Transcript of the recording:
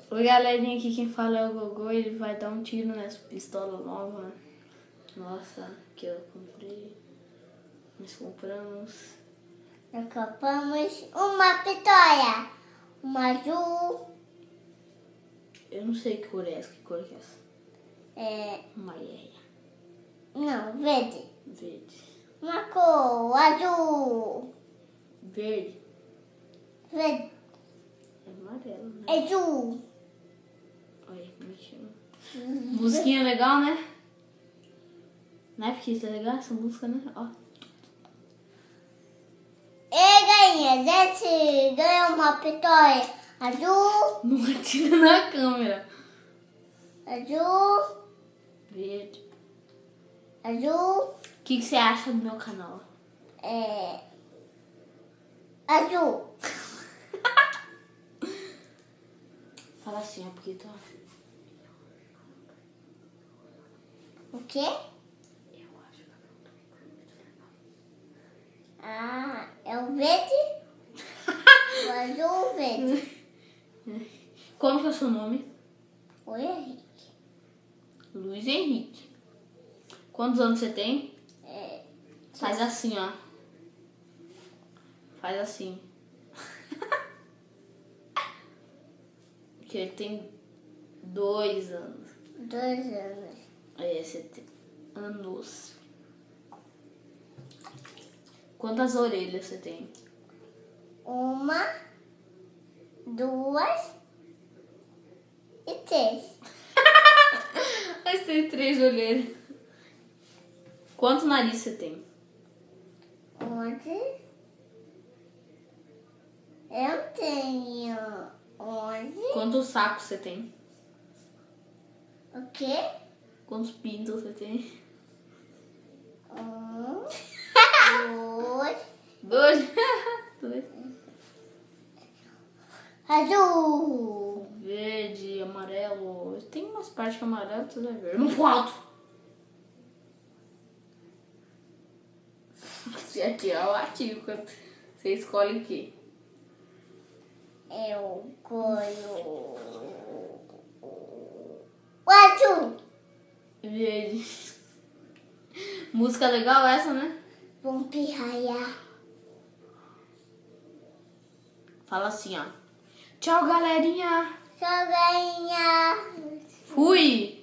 Oi, galerinha, aqui quem fala é o Gogô. Ele vai dar um tiro nessa pistola nova. Nossa, que eu comprei. Nós compramos uma pistola. Uma azul. Eu não sei que cor é essa. Que cor que é essa? É... Amarela. Não, verde. Verde. Uma cor azul. Verde. Verde. É amarelo, né? É azul. Olha, como é que chama? Musiquinha legal, né? Não é porque isso é legal essa música, né? Ó. E gente, ganhou uma pistola azul. Não atira na câmera. Azul. Verde. Azul. O que você acha do meu canal? É... Azul. Fala assim, ó, porque tá... O quê? Eu acho que Ah, é o verde? O azul, o verde. Como que é o seu nome? Oi, Henrique. Luiz Henrique. Quantos anos você tem? Faz assim, ó. Faz assim. Porque ele tem 2 anos. 2 anos. Aí você tem anos. Quantas orelhas você tem? 1, 2 e 3. Você tem 3 orelhas. Quanto nariz você tem? 11. Eu tenho 11. Quantos sacos você tem? O quê? Quantos pintos você tem? 1, 2. 2. Azul. Verde, amarelo. Tem umas partes que é amarelo, tudo é verde. Não alto. Se atirar o ativo, você escolhe o quê? Eu colho o azul. Verde. Música legal essa, né? Vamos pirraiar. Fala assim, ó. Tchau, galerinha. Só ganhar. Fui.